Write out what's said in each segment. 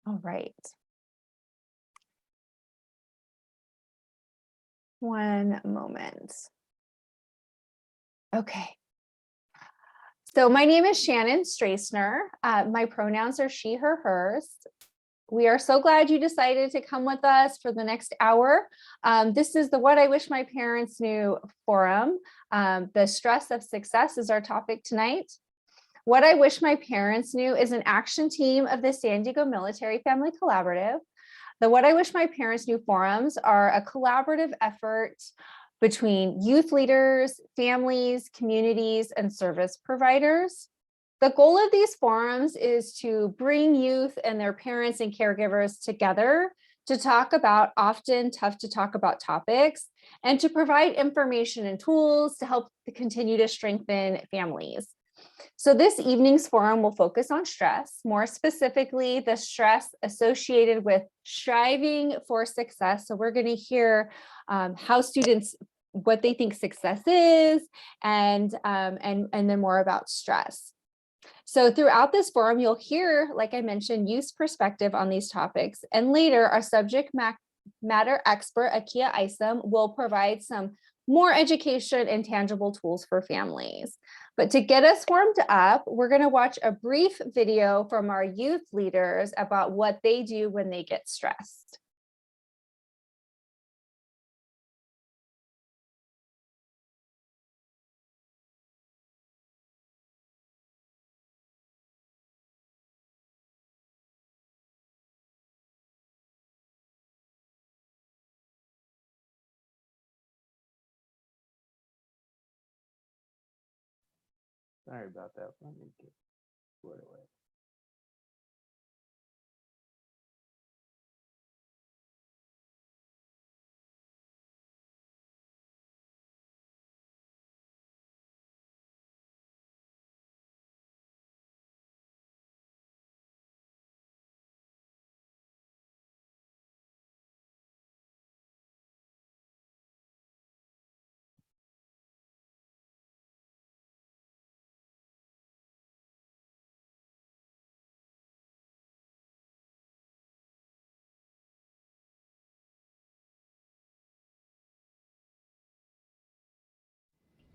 All right. One moment. Okay. So my name is Shannon Strassner. My pronouns are she, her, hers. We are so glad you decided to come with us for the next hour. This is the What I Wish My Parents Knew forum. The stress of success is our topic tonight. What I Wish My Parents Knew is an action team of the San Diego Military Family Collaborative. The What I Wish My Parents Knew forums are a collaborative effort between youth leaders, families, communities, and service providers. The goal of these forums is to bring youth and their parents and caregivers together to talk about often tough to talk about topics and to provide information and tools to help continue to strengthen families. So this evening's forum will focus on stress, more specifically, the stress associated with striving for success. So we're going to hear how students, what they think success is, and then more about stress. So throughout this forum, you'll hear, like I mentioned, youth's perspective on these topics. And later, our subject matter expert, Akia Isom, will provide some more education and tangible tools for families. But to get us warmed up, we're going to watch a brief video from our youth leaders about what they do when they get stressed. Sorry about that. Let me get squared away.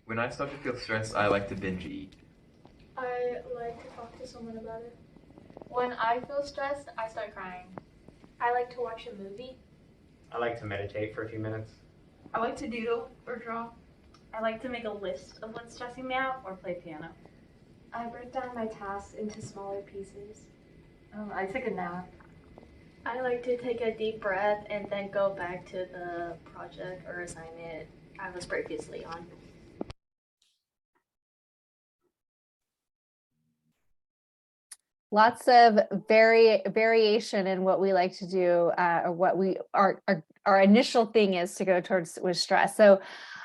When I start to feel stressed, I like to binge eat. I like to talk to someone about it. When I feel stressed, I start crying. I like to watch a movie. I like to meditate for a few minutes. I like to doodle or draw. I like to make a list of what's stressing me out or play piano. I break down my tasks into smaller pieces. I take a nap. I like to take a deep breath and then go back to the project or assignment I was previously on. Lots of variation in what we like to do, or what our initial thing is to go towards with stress. So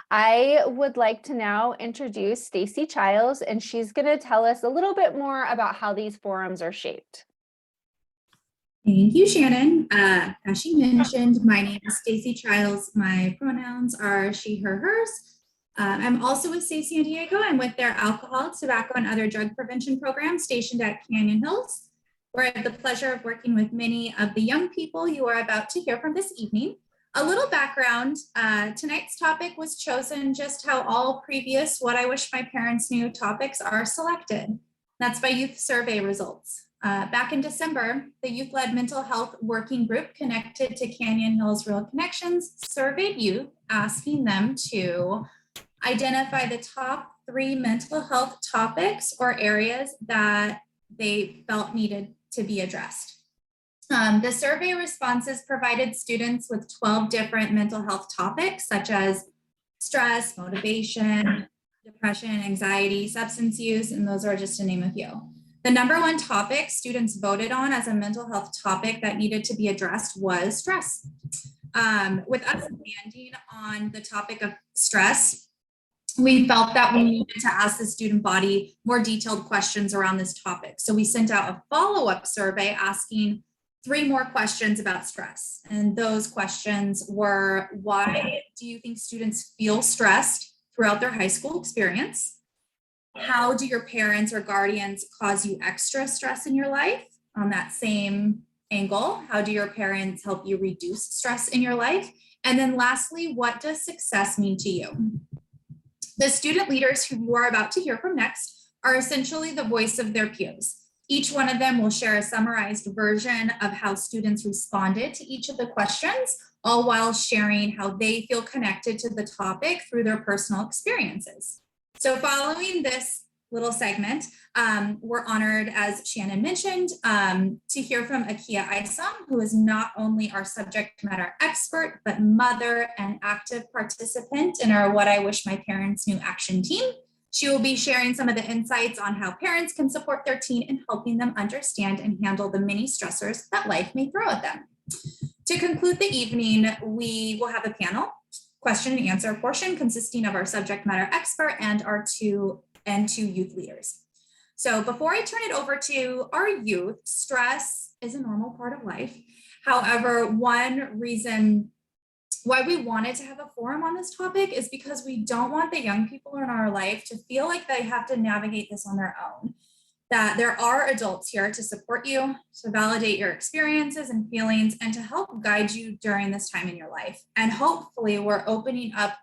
I would like to now introduce Staci Childs, and she's going to tell us a little bit more about how these forums are shaped. Thank you, Shannon. As she mentioned, my name is Staci Childs. My pronouns are she, her, hers. I'm also with Staci San Diego. I'm with their alcohol, tobacco, and other drug prevention program stationed at Canyon Hills, where I have the pleasure of working with many of the young people you are about to hear from this evening. A little background, tonight's topic was chosen just how all previous What I Wish My Parents Knew topics are selected. That's by youth survey results. Back in December, the youth-led mental health working group connected to Canyon Hills Real Connections surveyed youth, asking them to identify the top 3 mental health topics or areas that they felt needed to be addressed. The survey responses provided students with 12 different mental health topics, such as stress, motivation, depression, anxiety, substance use, and those are just to name a few. The number 1 topic students voted on as a mental health topic that needed to be addressed was stress. With us landing on the topic of stress, we felt that we needed to ask the student body more detailed questions around this topic. So we sent out a follow-up survey asking 3 more questions about stress. And those questions were, why do you think students feel stressed throughout their high school experience? How do your parents or guardians cause you extra stress in your life? On that same angle, how do your parents help you reduce stress in your life? And then lastly, what does success mean to you? The student leaders who you are about to hear from next are essentially the voice of their peers. Each one of them will share a summarized version of how students responded to each of the questions, all while sharing how they feel connected to the topic through their personal experiences. So following this little segment, we're honored, as Shannon mentioned, to hear from Akia Isom, who is not only our subject matter expert, but mother and active participant in our What I Wish My Parents Knew action team. She will be sharing some of the insights on how parents can support their teen in helping them understand and handle the many stressors that life may throw at them. To conclude the evening, we will have a panel question and answer portion consisting of our subject matter expert and our two youth leaders. So before I turn it over to our youth, stress is a normal part of life. However, one reason why we wanted to have a forum on this topic is because we don't want the young people in our life to feel like they have to navigate this on their own. That there are adults here to support you, to validate your experiences and feelings, and to help guide you during this time in your life. And hopefully we're opening up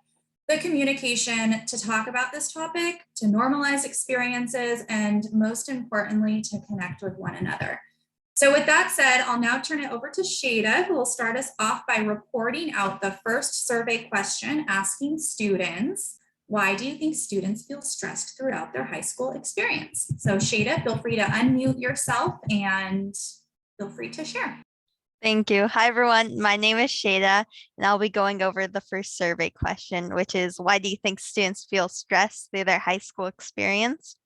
the communication to talk about this topic, to normalize experiences, and most importantly, to connect with one another. So with that said, I'll now turn it over to Shayla, who will start us off by reporting out the first survey question asking students, why do you think students feel stressed throughout their high school experience? So Shayla, feel free to unmute yourself and feel free to share. Thank you. Hi, everyone. My name is Shayla, and I'll be going over the first survey question, which is, why do you think students feel stressed through their high school experience?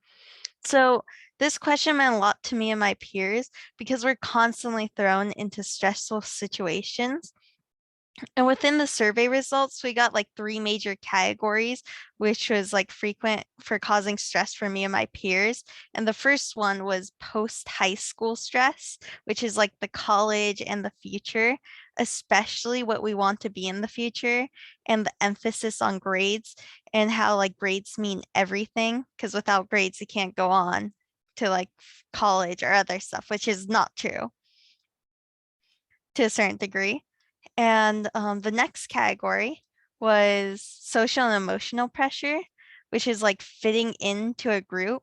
So this question meant a lot to me and my peers because we're constantly thrown into stressful situations. And within the survey results, we got like 3 major categories, which was like frequent for causing stress for me and my peers. And the first one was post-high school stress, which is like the college and the future, especially what we want to be in the future, and the emphasis on grades and how like grades mean everything, because without grades, you can't go on to like college or other stuff, which is not true to a certain degree. And the next category was social and emotional pressure, which is like fitting into a group.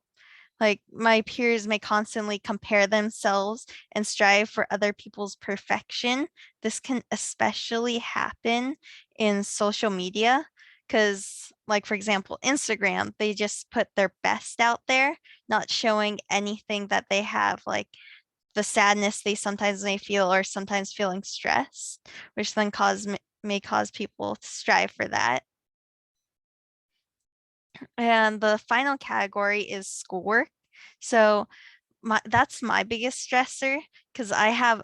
Like my peers may constantly compare themselves and strive for other people's perfection. This can especially happen in social media because, like, for example, Instagram, they just put their best out there, not showing anything that they have, like the sadness they sometimes may feel or sometimes feeling stress, which then may cause people to strive for that. And the final category is schoolwork. So that's my biggest stressor because I have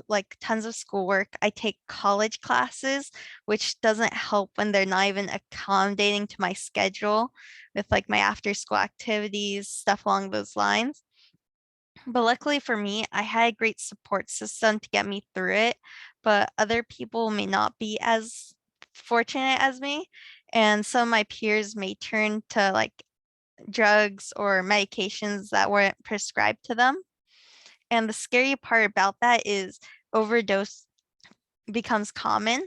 like tons of schoolwork. I take college classes, which doesn't help when they're not even accommodating to my schedule with like my after school activities, stuff along those lines. But luckily for me, I had a great support system to get me through it, but other people may not be as fortunate as me. And some of my peers may turn to like drugs or medications that weren't prescribed to them. And the scary part about that is overdose becomes common.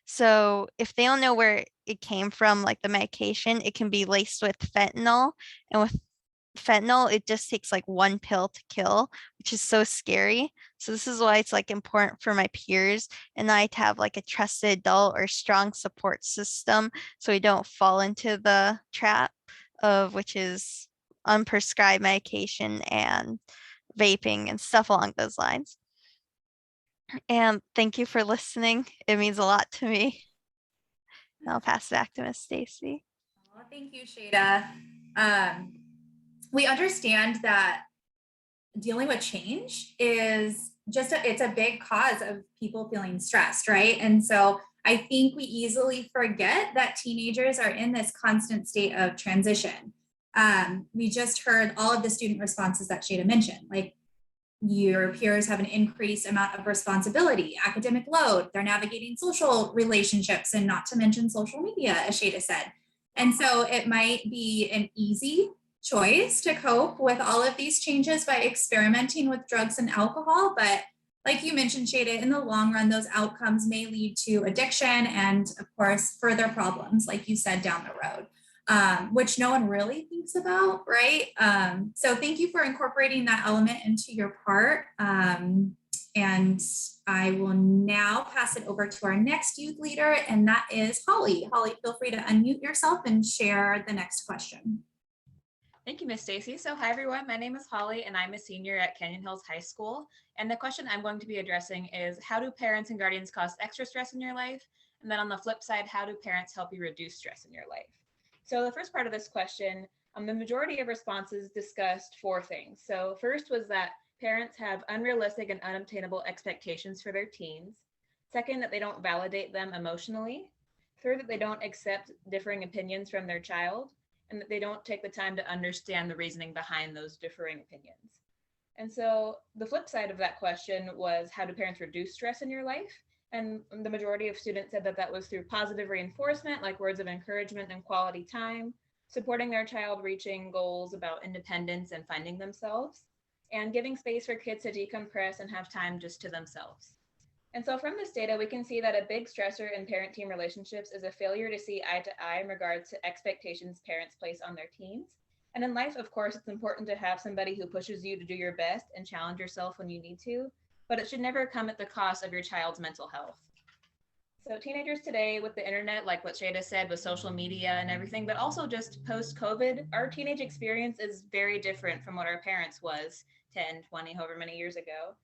So if they don't know where it came from, like the medication, it can be laced with fentanyl, and with fentanyl, it just takes like 1 pill to kill, which is so scary. So this is why it's like important for my peers and I to have like a trusted adult or strong support system so we don't fall into the trap of which is unprescribed medication and vaping and stuff along those lines. And thank you for listening. It means a lot to me. And I'll pass it back to Miss Staci. Oh, thank you, Shayla. We understand that dealing with change is it's a big cause of people feeling stressed, right? And so I think we easily forget that teenagers are in this constant state of transition. We just heard all of the student responses that Shayla mentioned, like your peers have an increased amount of responsibility, academic load, they're navigating social relationships, and not to mention social media, as Shayla said. And so it might be an easy choice to cope with all of these changes by experimenting with drugs and alcohol. But like you mentioned, Shayla, in the long run, those outcomes may lead to addiction and, of course, further problems, like you said, down the road, which no one really thinks about, right? So thank you for incorporating that element into your part. And I will now pass it over to our next youth leader, and that is Holly. Holly, feel free to unmute yourself and share the next question. Thank you, Miss Staci. So hi, everyone. My name is Holly, and I'm a senior at Canyon Hills High School. And the question I'm going to be addressing is, how do parents and guardians cause extra stress in your life? And then on the flip side, how do parents help you reduce stress in your life? So the first part of this question, the majority of responses discussed 4 things. So first was that parents have unrealistic and unobtainable expectations for their teens. Second, that they don't validate them emotionally. Third, that they don't accept differing opinions from their child, and that they don't take the time to understand the reasoning behind those differing opinions. And so the flip side of that question was, how do parents reduce stress in your life? And the majority of students said that that was through positive reinforcement, like words of encouragement and quality time, supporting their child reaching goals about independence and finding themselves, and giving space for kids to decompress and have time just to themselves. And so from this data, we can see that a big stressor in parent-teen relationships is a failure to see eye to eye in regards to expectations parents place on their teens. And in life, of course, it's important to have somebody who pushes you to do your best and challenge yourself when you need to, but it should never come at the cost of your child's mental health. So teenagers today with the internet, like what Shayla said, with social media and everything, but also just post-COVID, our teenage experience is very different from what our parents was 10, 20, however many years ago.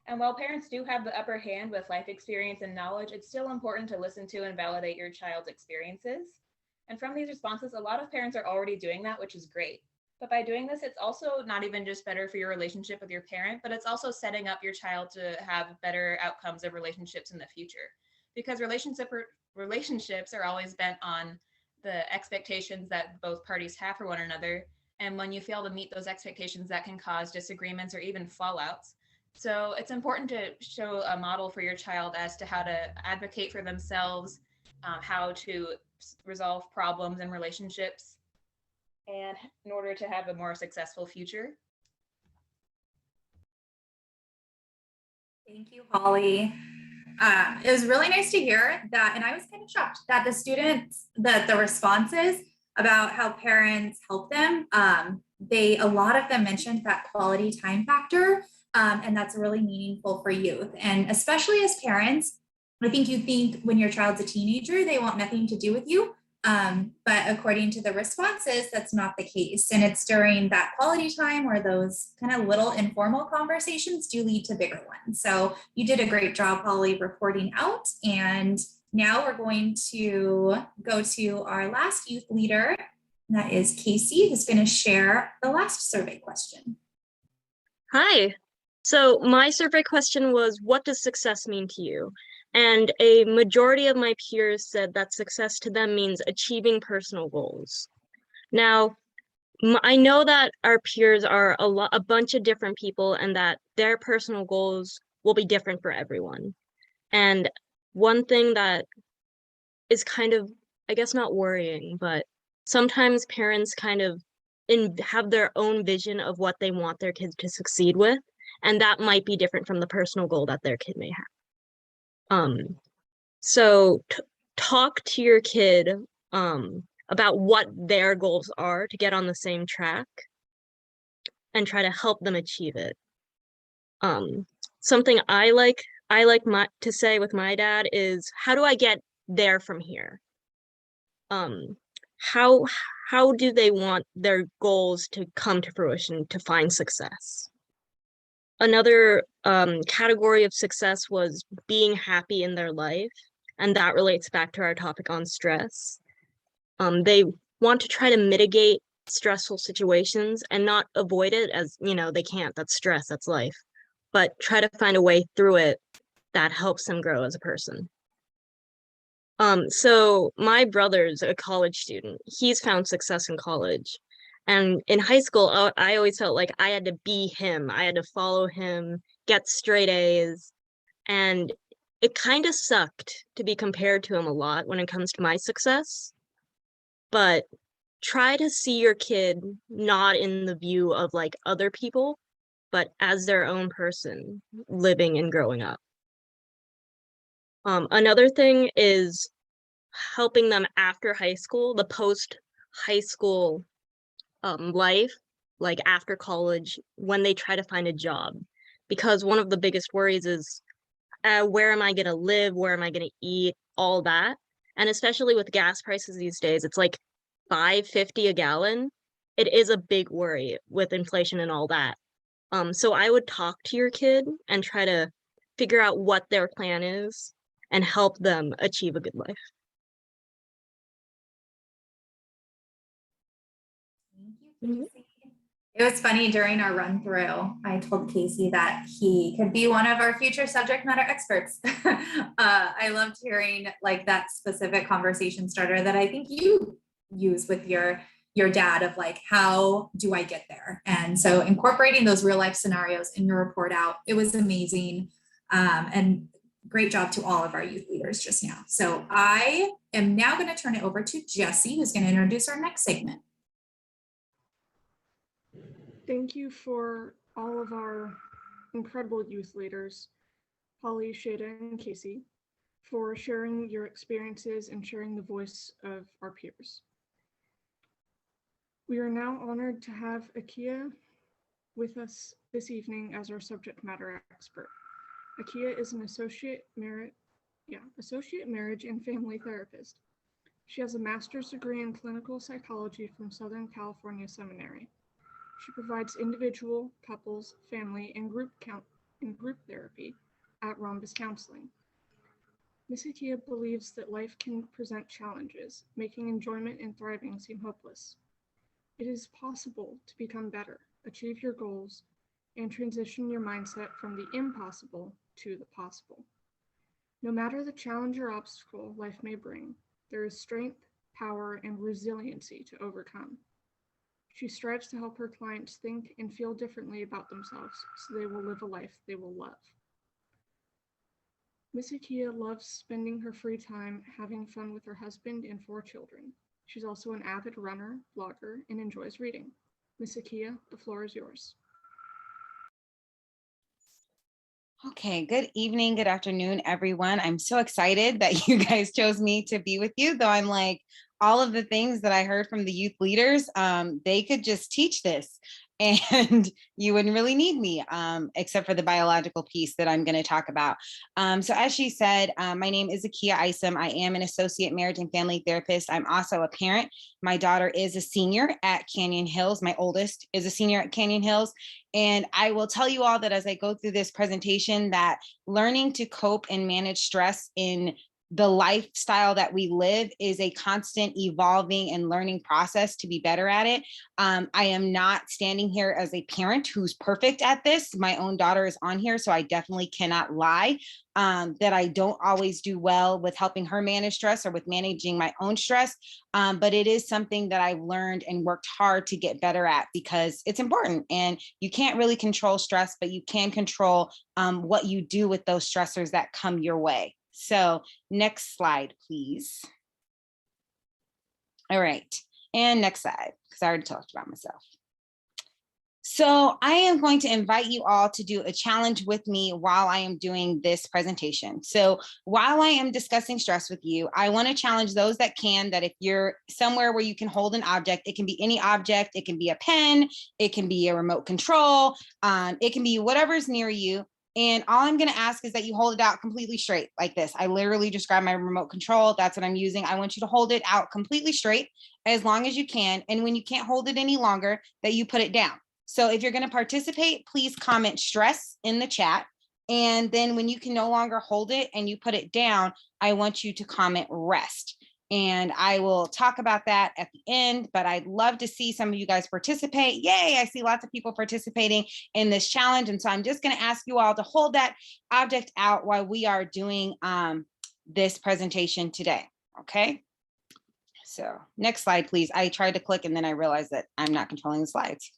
And while parents do have the upper hand with life experience and knowledge, it's still important to listen to and validate your child's experiences. And from these responses, a lot of parents are already doing that, which is great. But by doing this, it's also not even just better for your relationship with your parent, but it's also setting up your child to have better outcomes of relationships in the future. Because relationships are always bent on the expectations that both parties have for one another. And when you fail to meet those expectations, that can cause disagreements or even fallouts. So it's important to show a model for your child as to how to advocate for themselves, how to resolve problems in relationships, and in order to have a more successful future. Thank you, Holly. It was really nice to hear that, and I was kind of shocked that the students, the responses about how parents help them, a lot of them mentioned that quality time factor. And that's really meaningful for youth. And especially as parents, I think you think when your child's a teenager, they want nothing to do with you. But according to the responses, that's not the case. And it's during that quality time where those kind of little informal conversations do lead to bigger ones. So you did a great job, Holly, reporting out. And now we're going to go to our last youth leader, and that is Casey, who's going to share the last survey question. Hi. So my survey question was, what does success mean to you? And a majority of my peers said that success to them means achieving personal goals. Now, I know that our peers are a bunch of different people and that their personal goals will be different for everyone. And one thing that is kind of, I guess, not worrying, but sometimes parents kind of have their own vision of what they want their kids to succeed with. And that might be different from the personal goal that their kid may have. So talk to your kid about what their goals are to get on the same track and try to help them achieve it. Something I like to say with my dad is, how do I get there from here? How do they want their goals to come to fruition to find success? Another category of success was being happy in their life, and that relates back to our topic on stress. They want to try to mitigate stressful situations and not avoid it, as they can't, that's stress, that's life, but try to find a way through it that helps them grow as a person. So my brother's a college student. He's found success in college. And in high school, I always felt like I had to be him. I had to follow him, get straight A's. And it kind of sucked to be compared to him a lot when it comes to my success. But try to see your kid not in the view of like other people, but as their own person living and growing up. Another thing is helping them after high school, the post high school life, like after college, when they try to find a job, because one of the biggest worries is where am I going to live? Where am I going to eat? All that. And especially with gas prices these days, it's like $5.50 a gallon. It is a big worry with inflation and all that. So I would talk to your kid and try to figure out what their plan is and help them achieve a good life. Thank you, Casey. It was funny during our run through, I told Casey that he could be one of our future subject matter experts. I loved hearing like that specific conversation starter that I think you use with your dad of like, how do I get there? And so incorporating those real life scenarios in your report out, it was amazing. And great job to all of our youth leaders just now. So I am now going to turn it over to Jesse, who's going to introduce our next segment. Thank you for all of our incredible youth leaders, Holly, Shayla, and Casey, for sharing your experiences and sharing the voice of our peers. We are now honored to have Akia with us this evening as our subject matter expert. Akia is an associate marriage and family therapist. She has a master's degree in clinical psychology from Southern California Seminary. She provides individual, couples, family, and group therapy at Rhombus Counseling. Ms. Akia believes that life can present challenges, making enjoyment and thriving seem hopeless. It is possible to become better, achieve your goals, and transition your mindset from the impossible to the possible. No matter the challenge or obstacle life may bring, there is strength, power, and resiliency to overcome. She strives to help her clients think and feel differently about themselves so they will live a life they will love. Ms. Akia loves spending her free time having fun with her husband and 4 children. She's also an avid runner, blogger, and enjoys reading. Ms. Akia, the floor is yours. Okay, good evening, good afternoon, everyone. I'm so excited that you guys chose me to be with you, though I'm like, all of the things that I heard from the youth leaders, they could just teach this and you wouldn't really need me, except for the biological piece that I'm going to talk about. So as she said, my name is Akia Isom. I am an associate marriage and family therapist. I'm also a parent. My daughter is a senior at Canyon Hills. My oldest is a senior at Canyon Hills. And I will tell you all that as I go through this presentation, that learning to cope and manage stress in the lifestyle that we live is a constant evolving and learning process to be better at it. I am not standing here as a parent who's perfect at this. My own daughter is on here, so I definitely cannot lie that I don't always do well with helping her manage stress or with managing my own stress. But it is something that I've learned and worked hard to get better at because it's important. And you can't really control stress, but you can control what you do with those stressors that come your way. So next slide, please. All right, and next slide, because I already talked about myself. So I am going to invite you all to do a challenge with me while I am doing this presentation. So while I am discussing stress with you, I want to challenge those that can, that if you're somewhere where you can hold an object, it can be any object, it can be a pen, it can be a remote control, it can be whatever's near you. And all I'm going to ask is that you hold it out completely straight like this. I literally just grabbed my remote control. That's what I'm using. I want you to hold it out completely straight as long as you can. And when you can't hold it any longer, that you put it down. So if you're going to participate, please comment stress in the chat. And then when you can no longer hold it and you put it down, I want you to comment rest. And I will talk about that at the end, but I'd love to see some of you guys participate. Yay, I see lots of people participating in this challenge. And so I'm just going to ask you all to hold that object out while we are doing this presentation today. Okay. So next slide, please. I tried to click and then I realized that I'm not controlling the slides.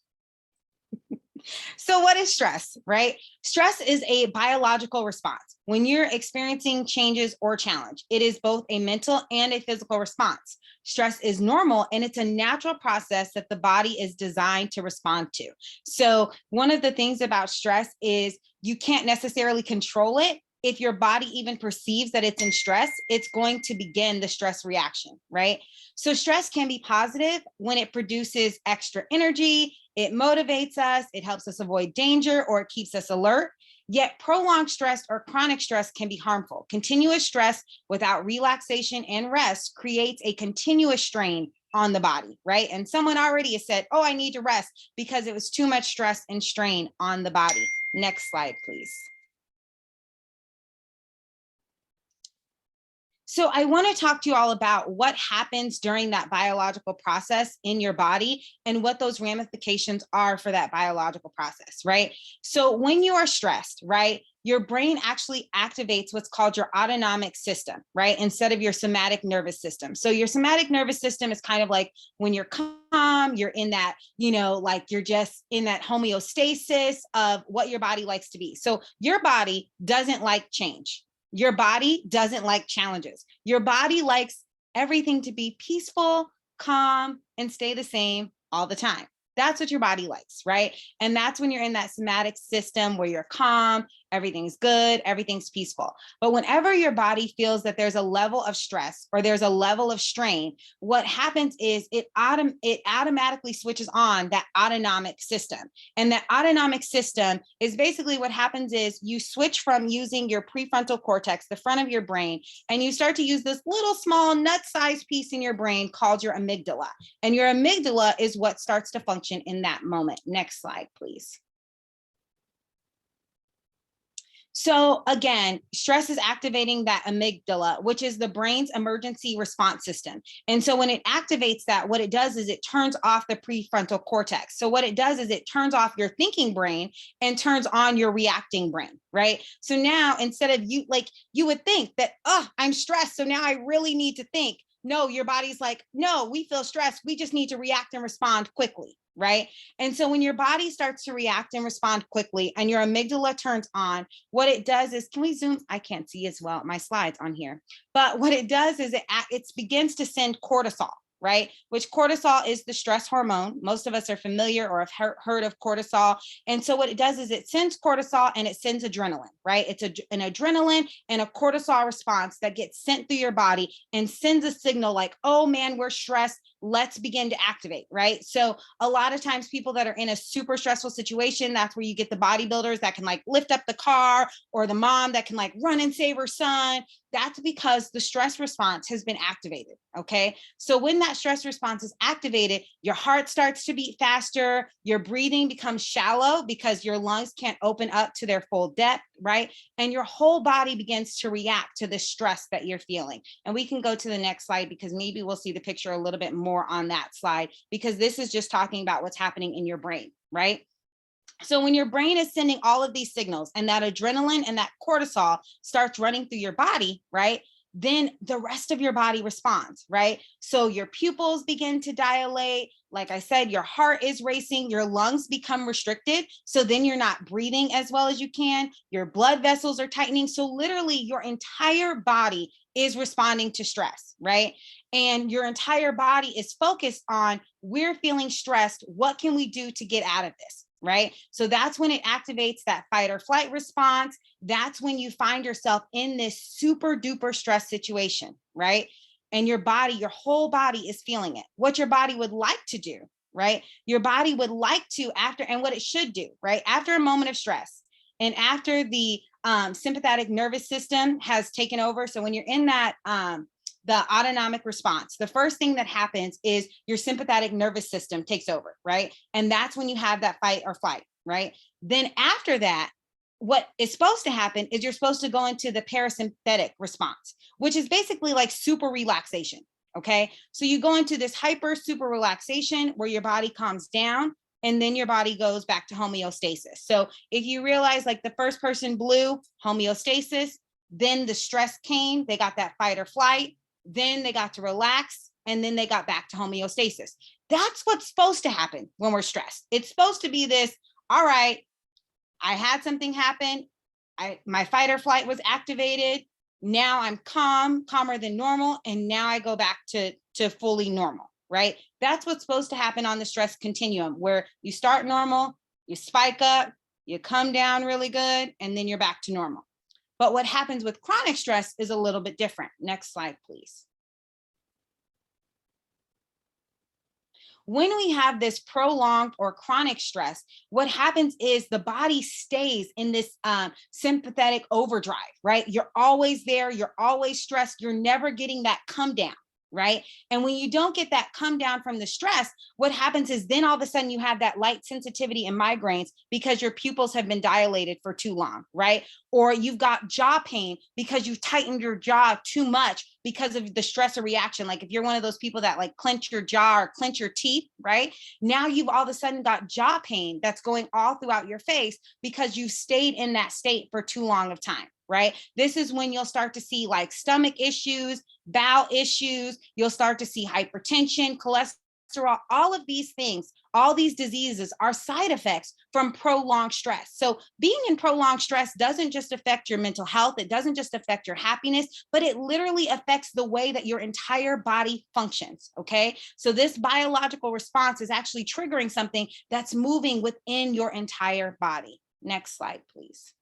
So what is stress, right? Stress is a biological response. When you're experiencing changes or challenge, it is both a mental and a physical response. Stress is normal and it's a natural process that the body is designed to respond to. So one of the things about stress is you can't necessarily control it. If your body even perceives that it's in stress, it's going to begin the stress reaction, right? So stress can be positive when it produces extra energy, it motivates us, it helps us avoid danger, or it keeps us alert. Yet prolonged stress or chronic stress can be harmful. Continuous stress without relaxation and rest creates a continuous strain on the body, right? And someone already has said, oh, I need to rest because it was too much stress and strain on the body. Next slide, please. So I want to talk to you all about what happens during that biological process in your body and what those ramifications are for that biological process, right? So when you are stressed, right, your brain actually activates what's called your autonomic system, right, instead of your somatic nervous system. So your somatic nervous system is kind of like when you're calm, you're in that, like you're just in that homeostasis of what your body likes to be. So your body doesn't like change. Your body doesn't like challenges. Your body likes everything to be peaceful, calm, and stay the same all the time. That's what your body likes, right? And that's when you're in that somatic system where you're calm, everything's good, everything's peaceful. But whenever your body feels that there's a level of stress or there's a level of strain, what happens is it automatically switches on that autonomic system. And that autonomic system is basically what happens is you switch from using your prefrontal cortex, the front of your brain, and you start to use this little small nut-sized piece in your brain called your amygdala. And your amygdala is what starts to function in that moment. Next slide, please. So again, stress is activating that amygdala, which is the brain's emergency response system. And so when it activates that, what it does is it turns off the prefrontal cortex. So what it does is it turns off your thinking brain and turns on your reacting brain, right? So now instead of you would think that, oh, I'm stressed, so now I really need to think. No, your body's like, no, we feel stressed. We just need to react and respond quickly, right? And so when your body starts to react and respond quickly and your amygdala turns on, what it does is, can we zoom? I can't see as well my slides on here, but what it does is it begins to send cortisol, right? Which cortisol is the stress hormone. Most of us are familiar or have heard of cortisol. And so what it does is it sends cortisol and it sends adrenaline, right? It's an adrenaline and a cortisol response that gets sent through your body and sends a signal like, oh man, we're stressed. Let's begin to activate, right? So a lot of times people that are in a super stressful situation, that's where you get the bodybuilders that can like lift up the car, or the mom that can like run and save her son. That's because the stress response has been activated, okay? So when that stress response is activated, your heart starts to beat faster, your breathing becomes shallow because your lungs can't open up to their full depth, right? And your whole body begins to react to the stress that you're feeling. And we can go to the next slide because maybe we'll see the picture a little bit more on that slide, because this is just talking about what's happening in your brain, right? So when your brain is sending all of these signals and that adrenaline and that cortisol starts running through your body, right? Then the rest of your body responds, right? So your pupils begin to dilate. Like I said, your heart is racing, your lungs become restricted. So then you're not breathing as well as you can. Your blood vessels are tightening. So literally your entire body is responding to stress, right? And your entire body is focused on, we're feeling stressed. What can we do to get out of this? Right? So that's when it activates that fight or flight response. That's when you find yourself in this super duper stress situation, right? And your body, your whole body is feeling it. What your body would like to do, right? Your body would like to, and what it should do, right? After a moment of stress and after the sympathetic nervous system has taken over. So when you're in that, the autonomic response, the first thing that happens is your sympathetic nervous system takes over, right? And that's when you have that fight or flight, right? Then after that, what is supposed to happen is you're supposed to go into the parasympathetic response, which is basically like super relaxation, okay? So you go into this hyper super relaxation where your body calms down and then your body goes back to homeostasis. So if you realize like the first person blew, homeostasis, then the stress came, they got that fight or flight, then they got to relax, and then they got back to homeostasis. That's what's supposed to happen when we're stressed. It's supposed to be this, all right, I had something happen. My fight or flight was activated. Now I'm calmer than normal. And now I go back to fully normal, right? That's what's supposed to happen on the stress continuum, where you start normal, you spike up, you come down really good, and then you're back to normal. But what happens with chronic stress is a little bit different. Next slide, please. When we have this prolonged or chronic stress, what happens is the body stays in this sympathetic overdrive, right? You're always there, you're always stressed, you're never getting that come down, right? And when you don't get that come down from the stress, what happens is then all of a sudden you have that light sensitivity and migraines because your pupils have been dilated for too long, right? Or you've got jaw pain because you've tightened your jaw too much because of the stressor reaction. Like if you're one of those people that like clench your jaw or clench your teeth, right? Now you've all of a sudden got jaw pain that's going all throughout your face because you stayed in that state for too long of time, right? This is when you'll start to see like stomach issues, bowel issues, you'll start to see hypertension, cholesterol, all of these things, all these diseases are side effects from prolonged stress. So being in prolonged stress doesn't just affect your mental health, it doesn't just affect your happiness, but it literally affects the way that your entire body functions, okay? So this biological response is actually triggering something that's moving within your entire body. Next slide, please.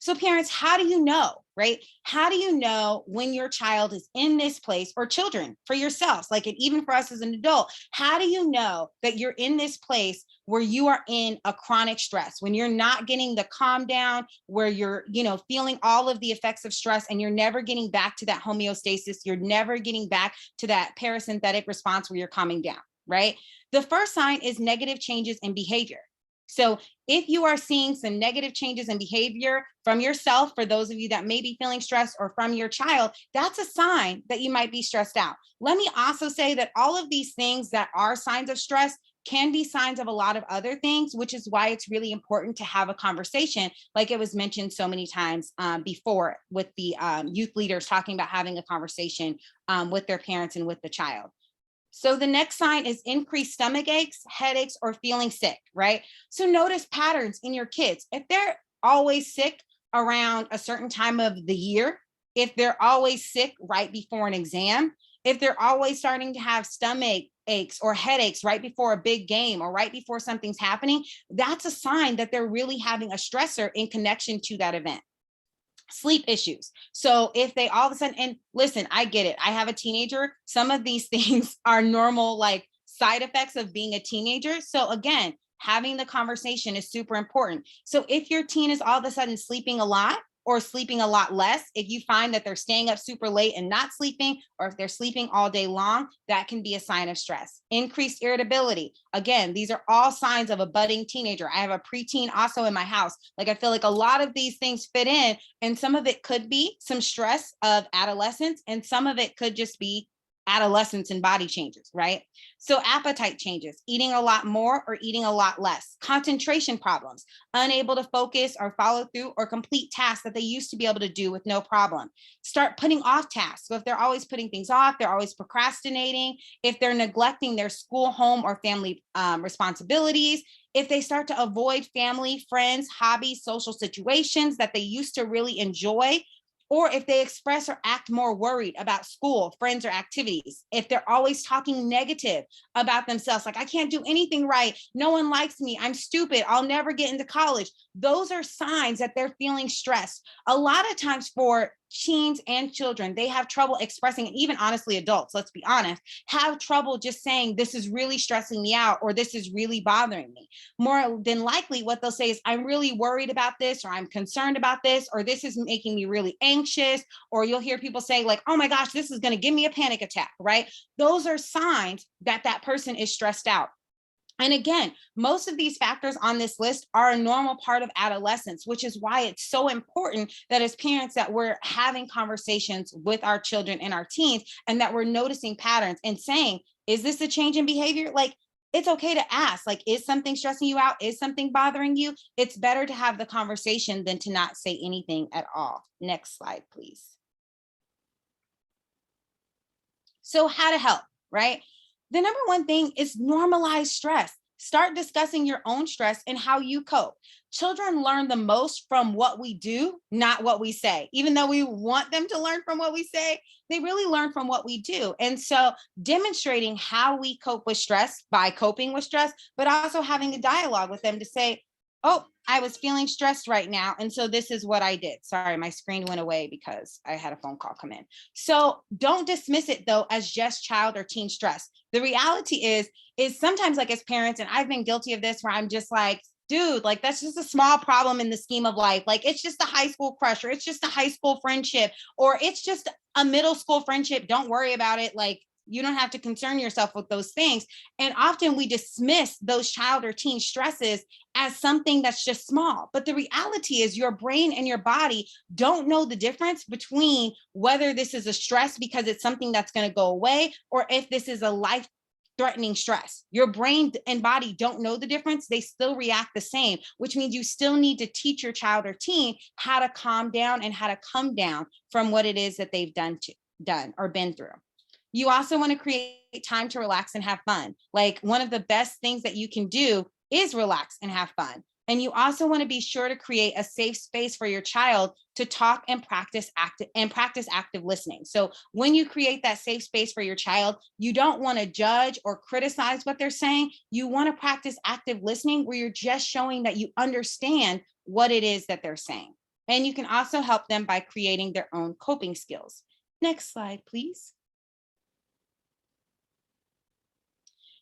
So parents, how do you know, right? How do you know when your child is in this place, or children for yourselves, like even for us as an adult, how do you know that you're in this place where you are in a chronic stress, when you're not getting the calm down, where you're, feeling all of the effects of stress and you're never getting back to that homeostasis, you're never getting back to that parasympathetic response where you're calming down, right? The first sign is negative changes in behavior. So if you are seeing some negative changes in behavior from yourself, for those of you that may be feeling stressed, or from your child, that's a sign that you might be stressed out. Let me also say that all of these things that are signs of stress can be signs of a lot of other things, which is why it's really important to have a conversation, like it was mentioned so many times before with the youth leaders talking about having a conversation with their parents and with the child. So the next sign is increased stomach aches, headaches, or feeling sick, right? So notice patterns in your kids. If they're always sick around a certain time of the year, if they're always sick right before an exam, if they're always starting to have stomach aches or headaches right before a big game or right before something's happening, that's a sign that they're really having a stressor in connection to that event. Sleep issues. So if they all of a sudden, and listen, I get it. I have a teenager. Some of these things are normal, like side effects of being a teenager. So again, having the conversation is super important. So if your teen is all of a sudden sleeping a lot or sleeping a lot less, if you find that they're staying up super late and not sleeping, or if they're sleeping all day long, that can be a sign of stress. Increased irritability. Again, these are all signs of a budding teenager. I have a preteen also in my house. Like, I feel like a lot of these things fit in, and some of it could be some stress of adolescence, and some of it could just be adolescence and body changes, right? So appetite changes, eating a lot more or eating a lot less, concentration problems, unable to focus or follow through or complete tasks that they used to be able to do with no problem. Start putting off tasks. So if they're always putting things off, they're always procrastinating, if they're neglecting their school, home, or family responsibilities, if they start to avoid family, friends, hobbies, social situations that they used to really enjoy, or if they express or act more worried about school, friends, or activities, if they're always talking negative about themselves, like, I can't do anything right, no one likes me, I'm stupid, I'll never get into college, those are signs that they're feeling stressed. A lot of times for teens and children, they have trouble expressing, and even honestly adults, let's be honest, have trouble just saying, this is really stressing me out, or this is really bothering me. More than likely what they'll say is, I'm really worried about this, or I'm concerned about this, or this is making me really anxious, or you'll hear people say like, oh my gosh, this is going to give me a panic attack, right? Those are signs that that person is stressed out. And again, most of these factors on this list are a normal part of adolescence, which is why it's so important that as parents that we're having conversations with our children and our teens, and that we're noticing patterns and saying, is this a change in behavior? Like, it's okay to ask, like, is something stressing you out? Is something bothering you? It's better to have the conversation than to not say anything at all. Next slide, please. So how to help, right? The number one thing is normalize stress. start discussing your own stress and how you cope. Children learn the most from what we do, not what we say. Even though we want them to learn from what we say, they really learn from what we do. And so demonstrating how we cope with stress by coping with stress, but also having a dialogue with them to say, oh, I was feeling stressed right now. And so this is what I did. Sorry, my screen went away because I had a phone call come in. So don't dismiss it though as just child or teen stress. The reality is sometimes like as parents, and I've been guilty of this where I'm just like, dude, like that's just a small problem in the scheme of life. Like it's just a high school crush, or it's just a high school friendship, or it's just a middle school friendship. Don't worry about it. Like you don't have to concern yourself with those things. And often we dismiss those child or teen stresses as something that's just small. But the reality is your brain and your body don't know the difference between whether this is a stress because it's something that's going to go away, or if this is a life threatening stress. Your brain and body don't know the difference. They still react the same, which means you still need to teach your child or teen how to calm down and how to come down from what it is that they've done or been through. You also want to create time to relax and have fun. Like one of the best things that you can do is relax and have fun. And you also want to be sure to create a safe space for your child to talk and practice active listening. So when you create that safe space for your child, you don't want to judge or criticize what they're saying. You want to practice active listening where you're just showing that you understand what it is that they're saying. And you can also help them by creating their own coping skills. Next slide, please.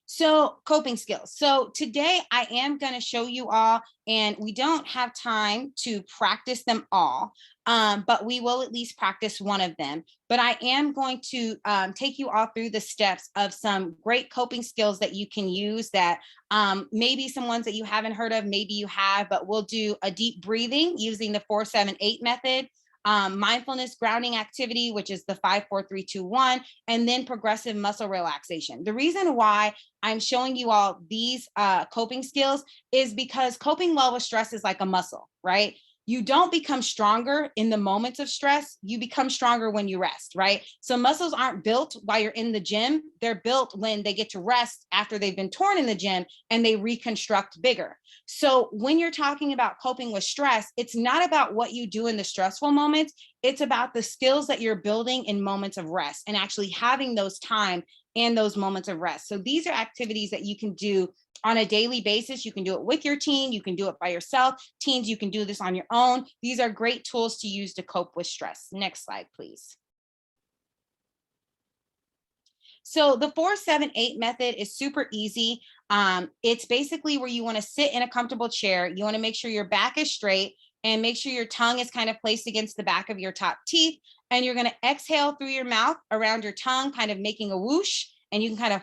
So coping skills. So today I am going to show you all, and we don't have time to practice them all, but we will at least practice one of them. But I am going to take you all through the steps of some great coping skills that you can use that maybe some ones that you haven't heard of, maybe you have, but we'll do a deep breathing using the 4-7-8 method. Mindfulness grounding activity, which is the 5-4-3-2-1, and then progressive muscle relaxation. The reason why I'm showing you all these coping skills is because coping well with stress is like a muscle, right? You don't become stronger in the moments of stress. You become stronger when you rest, right? So muscles aren't built while you're in the gym. They're built when they get to rest after they've been torn in the gym and they reconstruct bigger. So when you're talking about coping with stress, it's not about what you do in the stressful moments. It's about the skills that you're building in moments of rest and actually having those time and those moments of rest. So these are activities that you can do on a daily basis. You can do it with your teen. You can do it by yourself. Teens, you can do this on your own. These are great tools to use to cope with stress. Next slide, please. So the 4-7-8 method is super easy. It's basically where you want to sit in a comfortable chair. You want to make sure your back is straight and make sure your tongue is kind of placed against the back of your top teeth. And you're going to exhale through your mouth around your tongue, kind of making a whoosh. And you can kind of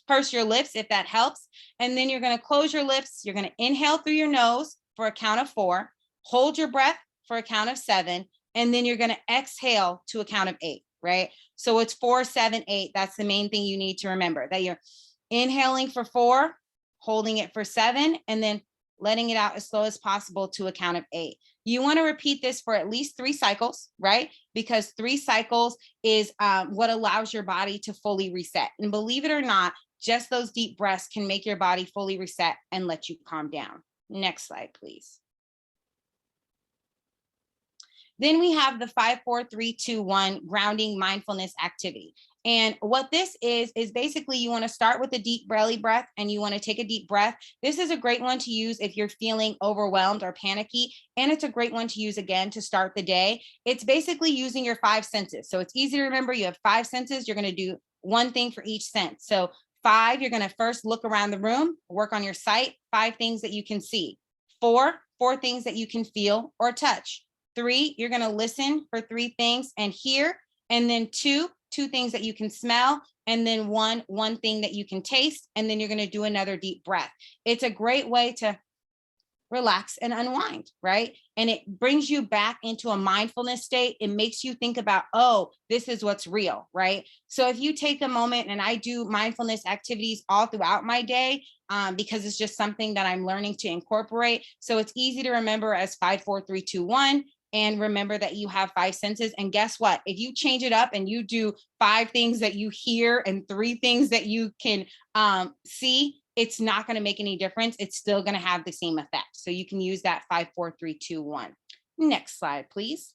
purse your lips if that helps. And then you're going to close your lips. You're going to inhale through your nose for a count of 4, hold your breath for a count of 7, and then you're going to exhale to a count of 8, right? So it's 4-7-8. That's the main thing you need to remember, that you're inhaling for 4, holding it for 7, and then letting it out as slow as possible to a count of 8. You want to repeat this for at least 3 cycles, right? Because 3 cycles is what allows your body to fully reset. And believe it or not, just those deep breaths can make your body fully reset and let you calm down. Next slide, please. Then we have the 5-4-3-2-1 grounding mindfulness activity. And what this is basically you want to start with a deep belly breath and you want to take a deep breath. This is a great one to use if you're feeling overwhelmed or panicky. And it's a great one to use again to start the day. It's basically using your 5 senses. So it's easy to remember. You have 5 senses. You're going to do one thing for each sense. So 5, you're going to first look around the room, work on your sight, 5 things that you can see. 4 things that you can feel or touch. 3, you're going to listen for 3 things and hear. And then 2 things that you can smell. And then one thing that you can taste. And then you're going to do another deep breath. It's a great way to relax and unwind, right? And it brings you back into a mindfulness state. It makes you think about, oh, this is what's real, right? So if you take a moment, and I do mindfulness activities all throughout my day, because it's just something that I'm learning to incorporate. So it's easy to remember as 5-4-3-2-1. And remember that you have 5 senses. And guess what? If you change it up and you do 5 things that you hear and 3 things that you can see, it's not going to make any difference. It's still going to have the same effect. So you can use that 5, 4, 3, 2, 1. Next slide, please.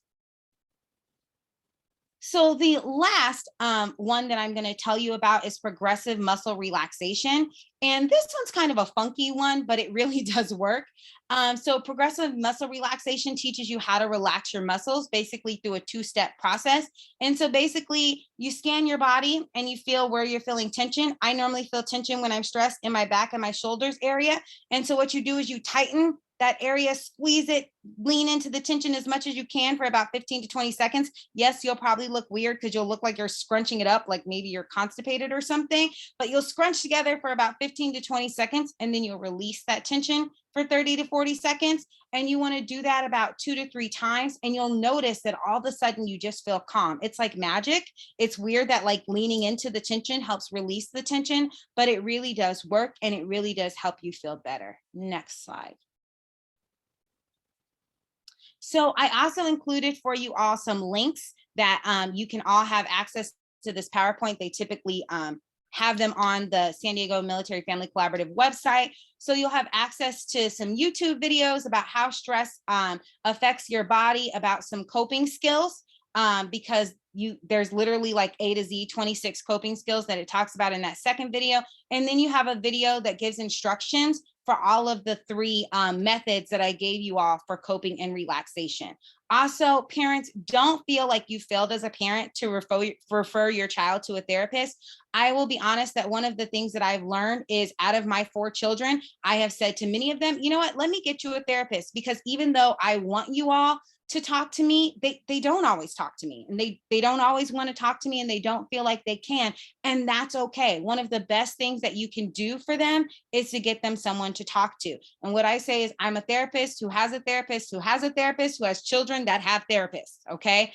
So the last one that I'm going to tell you about is progressive muscle relaxation. And this one's kind of a funky one, but it really does work. So progressive muscle relaxation teaches you how to relax your muscles basically through a 2-step process. And so basically you scan your body and you feel where you're feeling tension. I normally feel tension when I'm stressed in my back and my shoulders area. And so what you do is you tighten that area, squeeze it, lean into the tension as much as you can for about 15 to 20 seconds. Yes, you'll probably look weird because you'll look like you're scrunching it up, like maybe you're constipated or something, but you'll scrunch together for about 15 to 20 seconds, and then you'll release that tension for 30 to 40 seconds. And you want to do that about 2 to 3 times. And you'll notice that all of a sudden you just feel calm. It's like magic. It's weird that like leaning into the tension helps release the tension, but it really does work and it really does help you feel better. Next slide. So I also included for you all some links that you can all have access to this PowerPoint. They typically have them on the San Diego Military Family Collaborative website. So you'll have access to some YouTube videos about how stress affects your body, about some coping skills, because there's literally like A to Z 26 coping skills that it talks about in that second video. And then you have a video that gives instructions for all of the 3 methods that I gave you all for coping and relaxation. Also, parents, don't feel like you failed as a parent to refer your child to a therapist. I will be honest that one of the things that I've learned is out of my 4 children, I have said to many of them, you know what, let me get you a therapist, because even though I want you all to talk to me, they don't always talk to me, and they don't always want to talk to me, and they don't feel like they can. And that's okay. One of the best things that you can do for them is to get them someone to talk to. And what I say is I'm a therapist who has a therapist who has a therapist who has children that have therapists. Okay.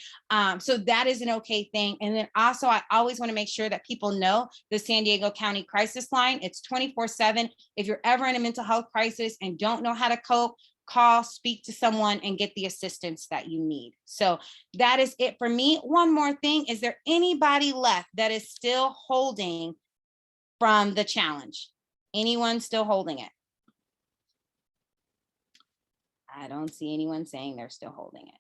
So that is an okay thing. And then also, I always want to make sure that people know the San Diego County Crisis Line. It's 24/7. If you're ever in a mental health crisis and don't know how to cope, call, speak to someone, and get the assistance that you need. So that is it for me. One more thing. Is there anybody left that is still holding from the challenge? Anyone still holding it? I don't see anyone saying they're still holding it.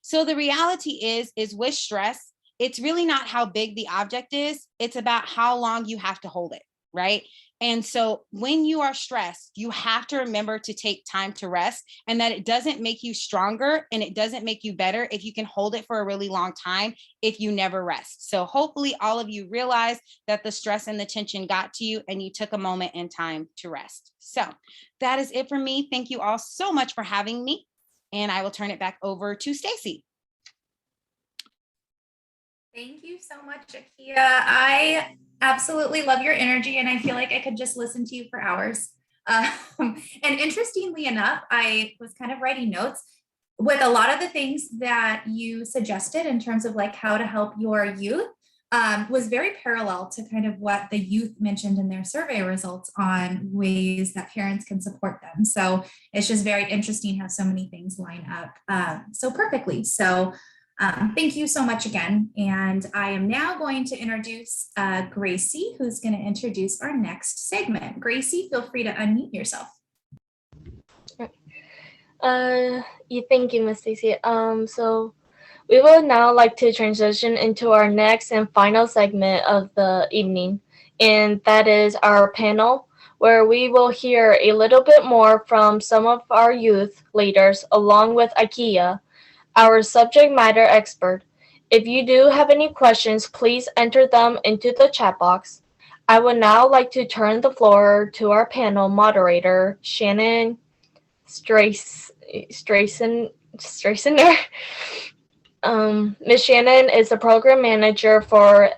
So the reality is with stress, it's really not how big the object is. It's about how long you have to hold it, right? And so when you are stressed, you have to remember to take time to rest, and that it doesn't make you stronger and it doesn't make you better if you can hold it for a really long time if you never rest. So hopefully all of you realize that the stress and the tension got to you and you took a moment in time to rest. So that is it for me. Thank you all so much for having me. And I will turn it back over to Staci. Thank you so much, Akia. I absolutely love your energy, and I feel like I could just listen to you for hours. And interestingly enough, I was kind of writing notes with a lot of the things that you suggested in terms of like how to help your youth, was very parallel to kind of what the youth mentioned in their survey results on ways that parents can support them. So it's just very interesting how so many things line up so perfectly. So thank you so much again. And I am now going to introduce Gracie, who's going to introduce our next segment. Gracie, feel free to unmute yourself. Thank you, Ms. Stacy. So we would now like to transition into our next and final segment of the evening, and that is our panel, where we will hear a little bit more from some of our youth leaders, along with Akia, our subject matter expert. If you do have any questions, please enter them into the chat box. I would now like to turn the floor to our panel moderator, Shannon Stracener. Ms. Shannon is the program manager for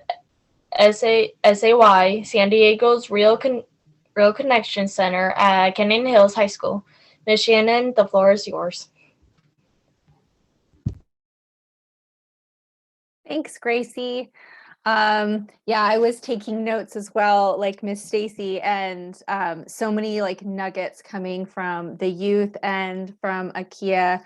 SAY, San Diego's Real Connection Center at Canyon Hills High School. Ms. Shannon, the floor is yours. Thanks, Gracie. Yeah, I was taking notes as well, like Miss Stacy, and so many like nuggets coming from the youth and from Akia.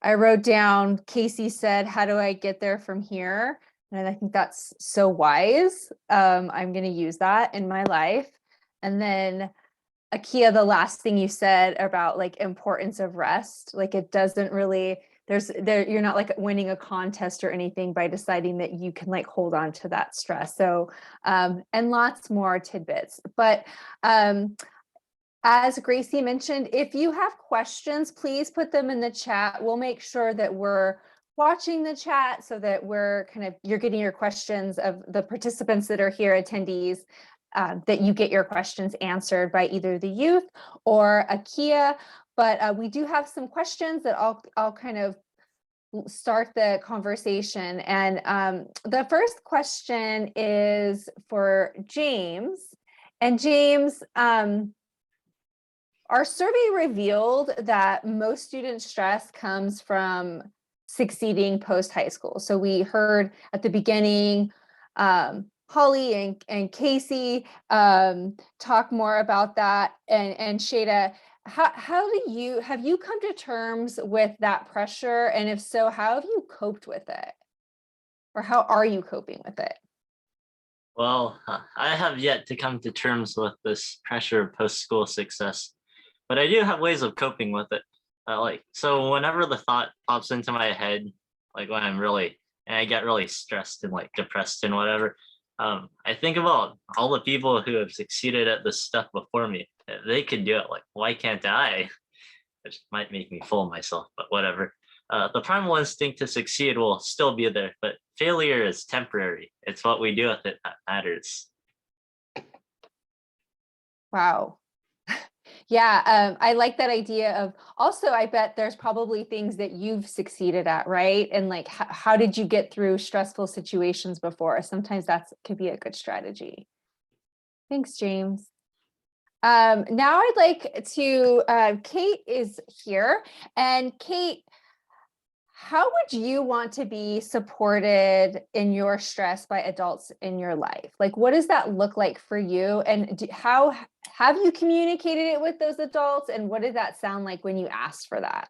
I wrote down, Casey said, how do I get there from here? And I think that's so wise. I'm going to use that in my life. And then Akia, the last thing you said about like importance of rest, like it doesn't really, you're not like winning a contest or anything by deciding that you can like hold on to that stress. So, and lots more tidbits, but, as Gracie mentioned, if you have questions, please put them in the chat. We'll make sure that we're watching the chat so that you're getting your questions of the participants that are here, attendees, that you get your questions answered by either the youth or Akia. But we do have some questions that I'll kind of start the conversation. And the first question is for James. And James, our survey revealed that most student stress comes from succeeding post high school. So we heard at the beginning, Holly and Casey talk more about that, and Shayla, have you come to terms with that pressure? And if so, how have you coped with it? Or how are you coping with it? Well, I have yet to come to terms with this pressure of post-school success, but I do have ways of coping with it. So whenever the thought pops into my head, like when I get really stressed and like depressed and whatever, I think about all the people who have succeeded at this stuff before me. They could do it, like, why can't I? Which might make me fool myself, but whatever. The primal instinct to succeed will still be there, but failure is temporary. It's what we do with it that matters. Wow. Yeah, I like that idea of, also, I bet there's probably things that you've succeeded at, right? And like, how did you get through stressful situations before? Sometimes that could be a good strategy. Thanks, James. Now I'd like to, Kate is here. And Kate, how would you want to be supported in your stress by adults in your life? Like, what does that look like for you? And how have you communicated it with those adults? And what did that sound like when you asked for that?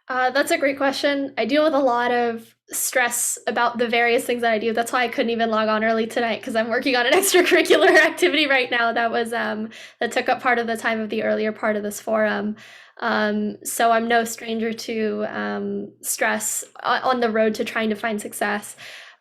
That's a great question. I deal with a lot of stress about the various things that I do. That's why I couldn't even log on early tonight, because I'm working on an extracurricular activity right now that was that took up part of the time of the earlier part of this forum. So I'm no stranger to stress on the road to trying to find success.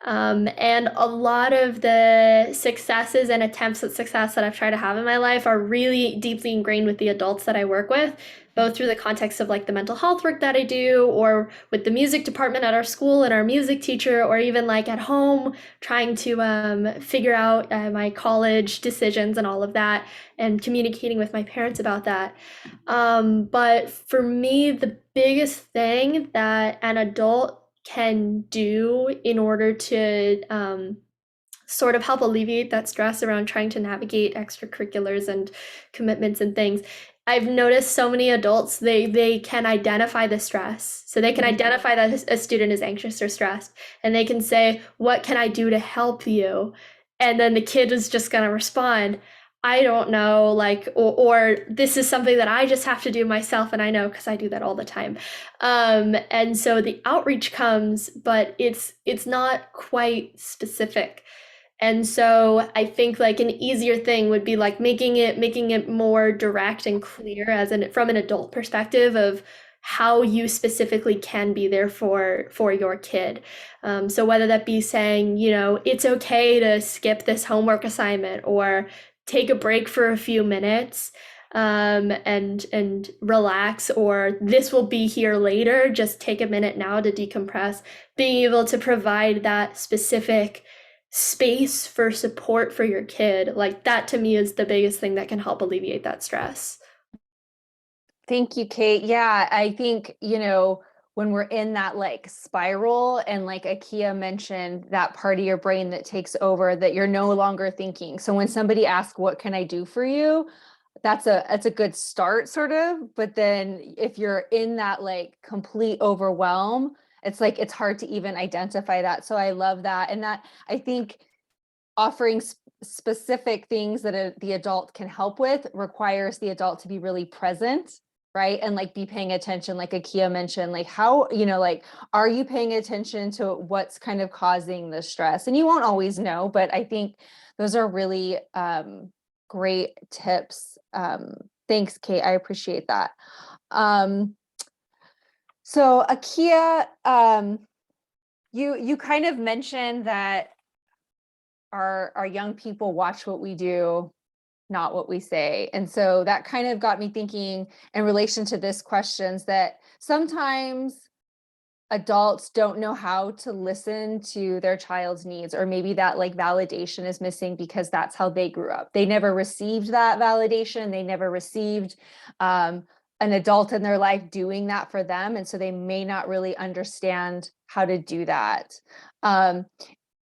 And a lot of the successes and attempts at success that I've tried to have in my life are really deeply ingrained with the adults that I work with, both through the context of like the mental health work that I do, or with the music department at our school and our music teacher, or even like at home trying to figure out my college decisions and all of that, and communicating with my parents about that. But for me, the biggest thing that an adult can do in order to sort of help alleviate that stress around trying to navigate extracurriculars and commitments and things. I've noticed so many adults, they can identify the stress. So they can identify that a student is anxious or stressed, and they can say, what can I do to help you? And then the kid is just going to respond, I don't know, like, or this is something that I just have to do myself, and I know because I do that all the time. And so the outreach comes, but it's not quite specific. And so I think like an easier thing would be like making it more direct and clear from an adult perspective of how you specifically can be there for your kid. So whether that be saying, it's okay to skip this homework assignment, or take a break for a few minutes and relax, or this will be here later, just take a minute now to decompress. Being able to provide that specific space for support for your kid, like that to me is the biggest thing that can help alleviate that stress. Thank you, Kate. Yeah, I think, when we're in that like spiral, and like Akia mentioned, that part of your brain that takes over, that you're no longer thinking. So when somebody asks, what can I do for you? That's a good start, sort of. But then if you're in that like complete overwhelm, it's like, it's hard to even identify that. So I love that. And that, I think, offering specific things that the adult can help with requires the adult to be really present, right? And like be paying attention, like Akia mentioned, like how, like, are you paying attention to what's kind of causing the stress? And you won't always know, but I think those are really great tips. Thanks, Kate. I appreciate that. So Akia, you kind of mentioned that our young people watch what we do, not what we say. And so that kind of got me thinking in relation to this questions that sometimes adults don't know how to listen to their child's needs, or maybe that like validation is missing because that's how they grew up. They never received that validation. They never received an adult in their life doing that for them. And so they may not really understand how to do that.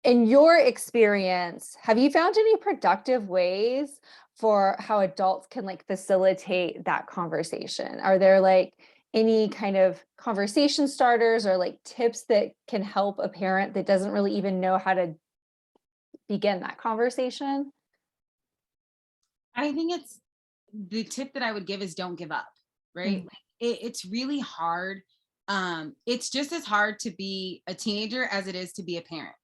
In your experience, have you found any productive ways for how adults can like facilitate that conversation? Are there like any kind of conversation starters or like tips that can help a parent that doesn't really even know how to begin that conversation? I think it's the tip that I would give is don't give up, right? Like, it's really hard. It's just as hard to be a teenager as it is to be a parent,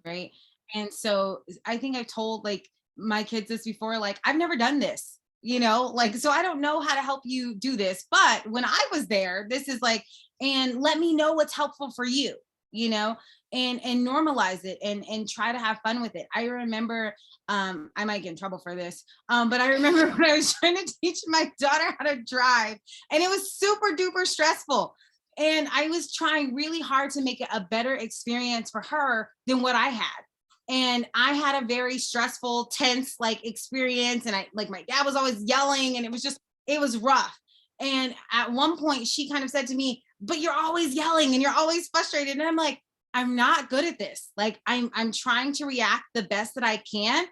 right? And so I think I've told like my kids this before, like, I've never done this, you know, like, so I don't know how to help you do this. But when I was there, this is like, and let me know what's helpful for you, you know, and normalize it and try to have fun with it. I remember, I might get in trouble for this, but I remember when I was trying to teach my daughter how to drive, and it was super duper stressful. And I was trying really hard to make it a better experience for her than what I had. And I had a very stressful, tense like experience. And I like my dad was always yelling, and it was rough. And at one point she kind of said to me, but you're always yelling and you're always frustrated. And I'm like, I'm not good at this. Like I'm trying to react the best that I can,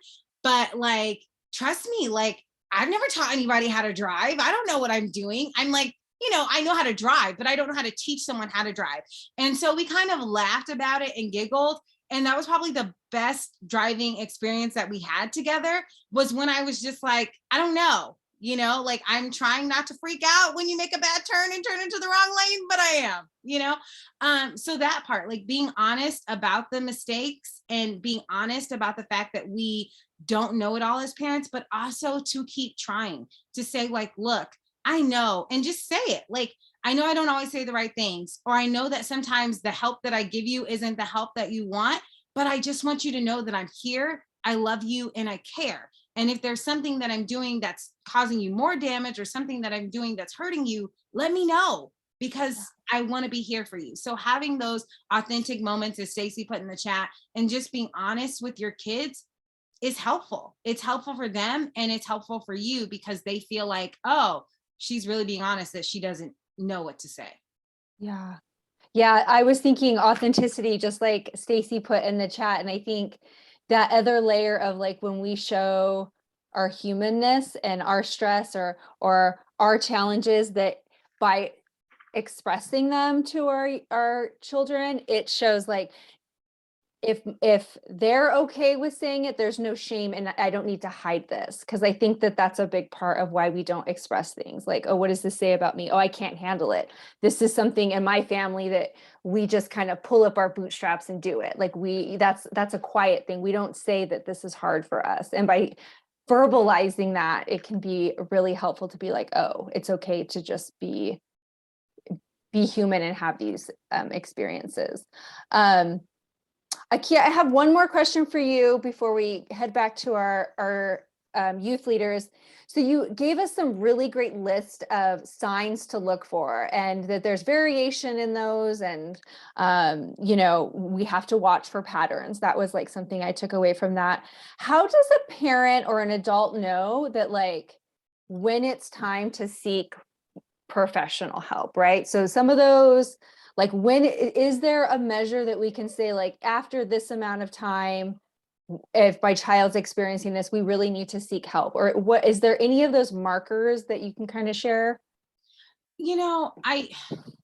but like, trust me, like I've never taught anybody how to drive. I don't know what I'm doing. I'm like, you know, I know how to drive, but I don't know how to teach someone how to drive. And so we kind of laughed about it and giggled. And that was probably the best driving experience that we had together, was when I was just like, I don't know, you know, like I'm trying not to freak out when you make a bad turn and turn into the wrong lane, but I am, you know? So that part, like being honest about the mistakes and being honest about the fact that we don't know it all as parents, but also to keep trying to say like, look, I know, and just say it. Like, I know I don't always say the right things, or I know that sometimes the help that I give you isn't the help that you want, but I just want you to know that I'm here, I love you, and I care. And if there's something that I'm doing that's causing you more damage, or something that I'm doing that's hurting you, let me know, because I want to be here for you. So having those authentic moments, as Staci put in the chat, and just being honest with your kids is helpful. It's helpful for them, and it's helpful for you, because they feel like, oh, she's really being honest, that she doesn't know what to say. Yeah. Yeah, I was thinking authenticity, just like Staci put in the chat. And I think that other layer of like when we show our humanness and our stress or our challenges, that by expressing them to our children, it shows like if they're okay with saying it, there's no shame, and I don't need to hide this, because I think that that's a big part of why we don't express things like, oh, what does this say about me? Oh, I can't handle it. This is something in my family that we just kind of pull up our bootstraps and do it. Like that's a quiet thing. We don't say that this is hard for us. And by verbalizing that, it can be really helpful to be like, oh, it's okay to just be human and have these experiences. Akia, I have one more question for you before we head back to our youth leaders. So you gave us some really great list of signs to look for, and that there's variation in those, and you know, we have to watch for patterns. That was like something I took away from that. How does a parent or an adult know that like when it's time to seek professional help, right? So some of those, like when is there a measure that we can say like after this amount of time, if my child's experiencing this, we really need to seek help? Or what, is there any of those markers that you can kind of share? You know,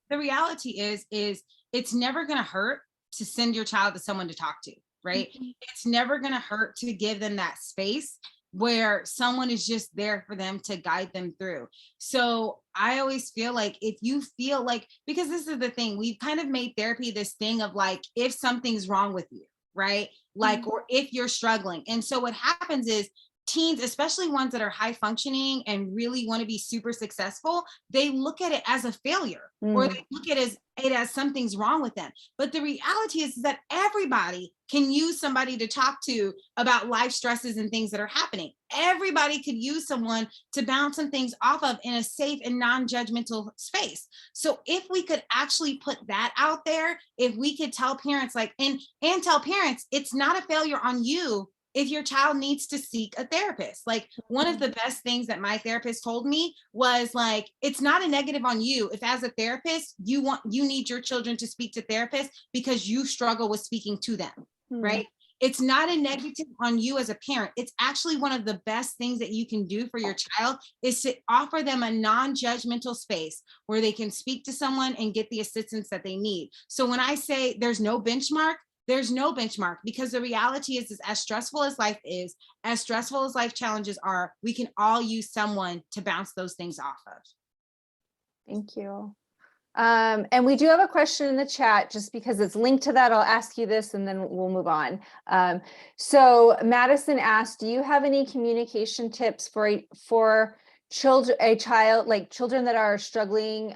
the reality is it's never going to hurt to send your child to someone to talk to, right? It's never going to hurt to give them that space where someone is just there for them to guide them through. So I always feel like if you feel like, because this is the thing, we've kind of made therapy this thing of like, if something's wrong with you, right? Like, or if you're struggling. And so what happens is teens, especially ones that are high functioning and really want to be super successful, they look at it as a failure or they look at it as something's wrong with them. But the reality is that everybody can use somebody to talk to about life stresses and things that are happening. Everybody could use someone to bounce some things off of in a safe and non-judgmental space. So if we could actually put that out there, if we could tell parents like, and tell parents, it's not a failure on you if your child needs to seek a therapist. Like one of the best things that my therapist told me was like, it's not a negative on you if as a therapist, you need your children to speak to therapists because you struggle with speaking to them, right? It's not a negative on you as a parent. It's actually one of the best things that you can do for your child is to offer them a non-judgmental space where they can speak to someone and get the assistance that they need. So when I say there's no benchmark because the reality is as stressful as life is, as stressful as life challenges are, we can all use someone to bounce those things off of. Thank you. And we do have a question in the chat, just because it's linked to that. I'll ask you this and then we'll move on. So Madison asked, do you have any communication tips for children that are struggling,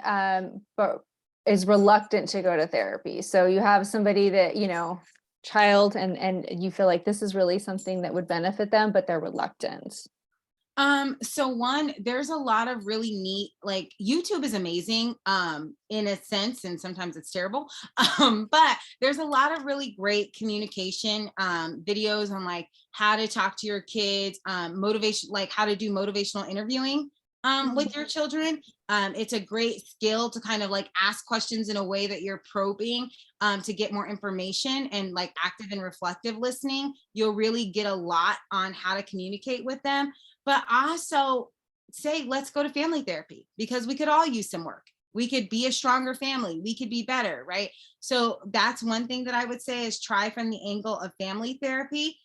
but is reluctant to go to therapy? So you have somebody that, child, and you feel like this is really something that would benefit them, but they're reluctant. So one, there's a lot of really neat, like YouTube is amazing, in a sense, and sometimes it's terrible. But there's a lot of really great communication, videos on like how to talk to your kids, motivation, like how to do motivational interviewing, with your children. It's a great skill to kind of like ask questions in a way that you're probing, to get more information, and like active and reflective listening. You'll really get a lot on how to communicate with them. But also say, let's go to family therapy, because we could all use some work. We could be a stronger family. We could be better, right? So that's one thing that I would say is try from the angle of family therapy,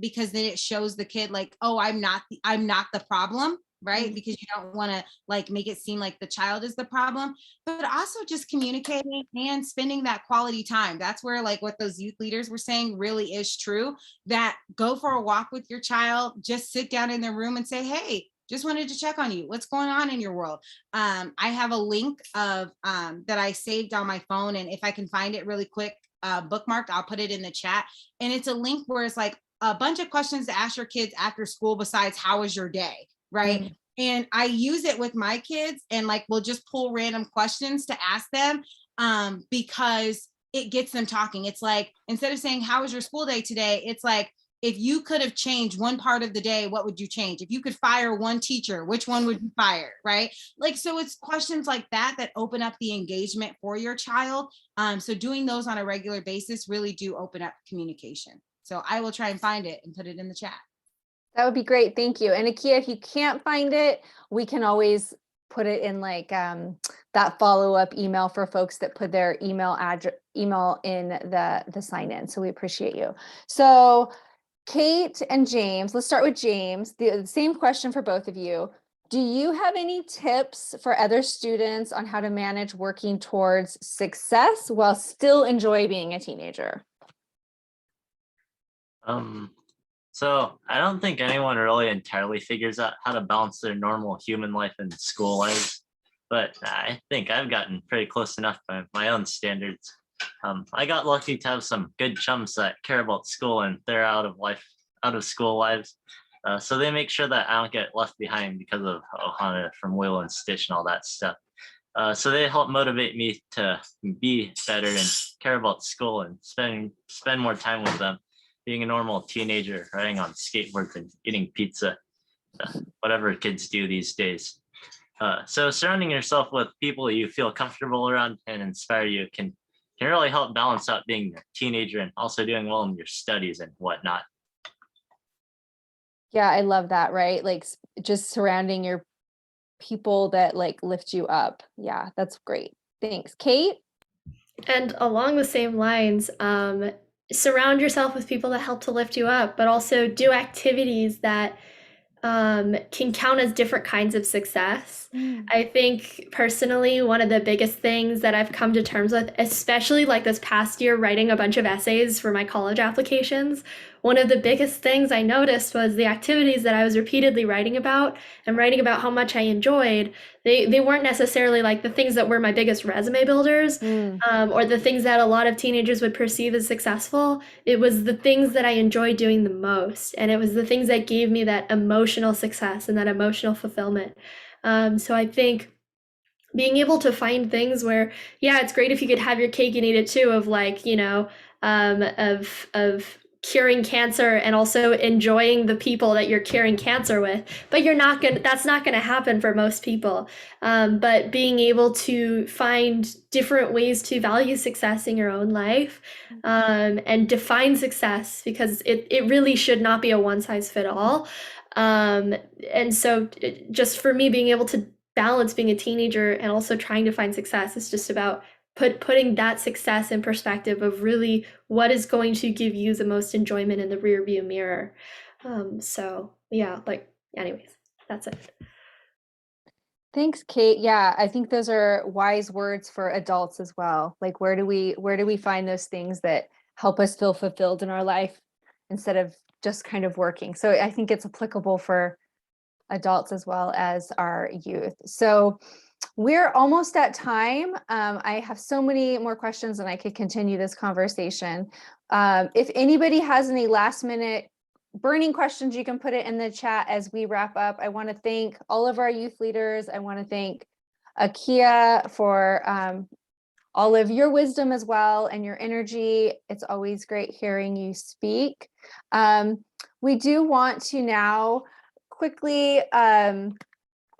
because then it shows the kid like, oh, I'm not the problem, right? Because you don't want to like make it seem like the child is the problem, but also just communicating and spending that quality time. That's where like what those youth leaders were saying really is true, that go for a walk with your child, just sit down in their room and say, hey, just wanted to check on you. What's going on in your world? I have a link of that I saved on my phone, and if I can find it really quick, bookmarked, I'll put it in the chat. And it's a link where it's like a bunch of questions to ask your kids after school besides how was your day, right? And I use it with my kids, and like we'll just pull random questions to ask them, because it gets them talking. It's like, instead of saying, how was your school day today? It's like, if you could have changed one part of the day, what would you change? If you could fire one teacher, which one would you fire, right? Like, so it's questions like that that open up the engagement for your child. So doing those on a regular basis really do open up communication. So I will try and find it and put it in the chat. That would be great. Thank you. And Akia, if you can't find it, we can always put it in like that follow-up email for folks that put their email in the sign-in. So we appreciate you. So Kate and James, let's start with James. The same question for both of you. Do you have any tips for other students on how to manage working towards success while still enjoy being a teenager? So I don't think anyone really entirely figures out how to balance their normal human life and school lives, but I think I've gotten pretty close enough by my own standards. I got lucky to have some good chums that care about school and they're out of school lives. So they make sure that I don't get left behind because of Ohana from Will and Stitch and all that stuff. So they help motivate me to be better and care about school and spend more time with them. Being a normal teenager, riding on skateboards and eating pizza, whatever kids do these days. So surrounding yourself with people you feel comfortable around and inspire you can really help balance out being a teenager and also doing well in your studies and whatnot. Yeah, I love that, right? Like just surrounding your people that like lift you up. Yeah, that's great. Thanks. Kate? And along the same lines, surround yourself with people that help to lift you up, but also do activities that can count as different kinds of success. I think personally, one of the biggest things that I've come to terms with, especially like this past year, writing a bunch of essays for my college applications, one of the biggest things I noticed was the activities that I was repeatedly writing about and writing about how much I enjoyed. They weren't necessarily like the things that were my biggest resume builders, or the things that a lot of teenagers would perceive as successful. It was the things that I enjoyed doing the most, and it was the things that gave me that emotional success and that emotional fulfillment. So I think being able to find things where, yeah, it's great if you could have your cake and eat it too, of like, of curing cancer and also enjoying the people that you're curing cancer with, but that's not gonna happen for most people. But being able to find different ways to value success in your own life, and define success, because it really should not be a one size fit all. And so just for me, being able to balance being a teenager and also trying to find success is just about putting that success in perspective of really what is going to give you the most enjoyment in the rear view mirror. So yeah, like, anyways, that's it. Thanks, Kate. Yeah, I think those are wise words for adults as well. Like, where do we find those things that help us feel fulfilled in our life instead of just kind of working? So I think it's applicable for adults as well as our youth. So we're almost at time. I have so many more questions and I could continue this conversation. If anybody has any last minute burning questions, you can put it in the chat as we wrap up. I want to thank all of our youth leaders. I want to thank Akia for all of your wisdom as well and your energy. It's always great hearing you speak. We do want to now quickly,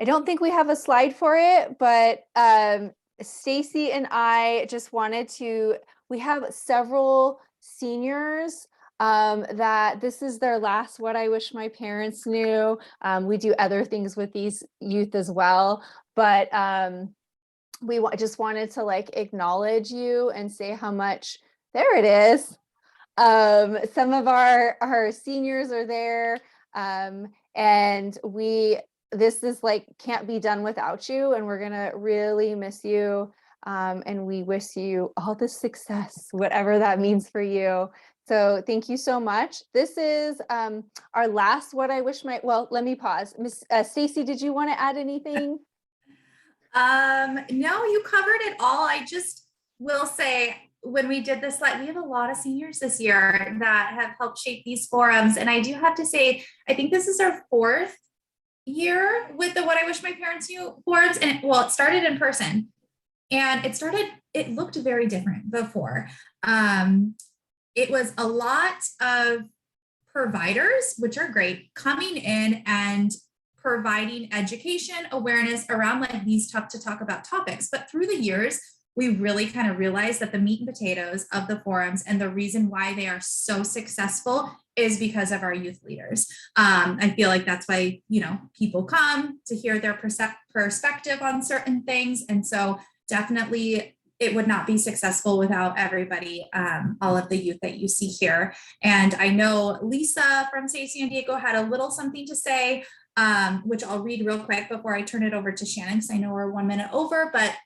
I don't think we have a slide for it, but Staci and I just wanted to, we have several seniors that this is their last What I Wish My Parents Knew. We do other things with these youth as well, but we just wanted to like acknowledge you and say how much, there it is. Some of our seniors are there, and this is like can't be done without you, and we're gonna really miss you, and we wish you all the success, whatever that means for you. So thank you so much. This is our last What I Wish My, well, let me pause. Miss Staci, did you want to add anything? No, you covered it all. I just will say, when we did this slide, we have a lot of seniors this year that have helped shape these forums. And I do have to say, I think this is our 4th year with the What I Wish My Parents Knew forums. And it started in person, and it looked very different before. It was a lot of providers, which are great, coming in and providing education, awareness around like these tough to talk about topics. But through the years, we really kind of realized that the meat and potatoes of the forums and the reason why they are so successful is because of our youth leaders. I feel like that's why, people come to hear their perspective on certain things. And so definitely it would not be successful without everybody, all of the youth that you see here. And I know Lisa from San Diego had a little something to say, which I'll read real quick before I turn it over to Shannon, because I know we're 1 minute over, but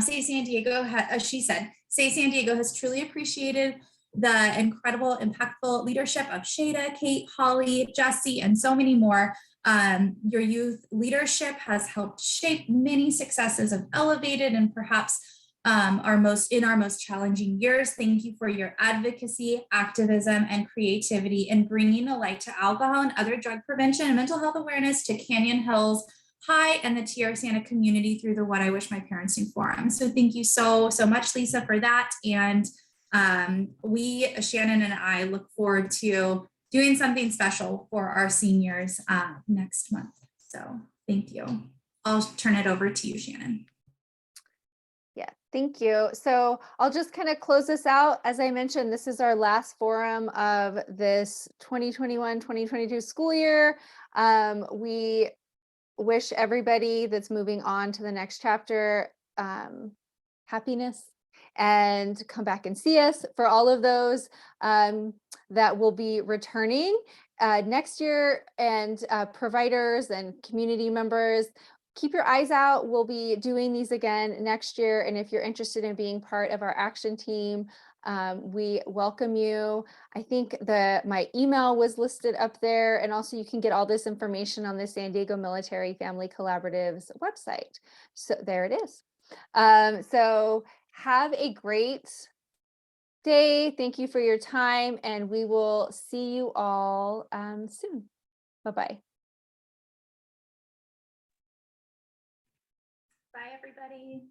Say San Diego, she said, Say San Diego has truly appreciated the incredible, impactful leadership of Shayla, Kate, Holly, Jesse, and so many more. Your youth leadership has helped shape many successes of Elevated and perhaps our most challenging years. Thank you for your advocacy, activism, and creativity in bringing a light to alcohol and other drug prevention and mental health awareness to Canyon Hills High and the TR Santa community through the What I Wish My Parents Knew forum. So thank you so much, Lisa, for that. And Shannon and I look forward to doing something special for our seniors next month. So thank you. I'll turn it over to you, Shannon. Yeah, thank you. So I'll just kind of close this out. As I mentioned, this is our last forum of this 2021-2022 school year. We wish everybody that's moving on to the next chapter happiness, and come back and see us. For all of those that will be returning next year, and providers and community members, keep your eyes out. We'll be doing these again next year. And if you're interested in being part of our action team, We welcome you. I think my email was listed up there, and also you can get all this information on the San Diego Military Family Collaborative's website. So there it is. So have a great day. Thank you for your time, and we will see you all soon. Bye-bye. Bye, everybody.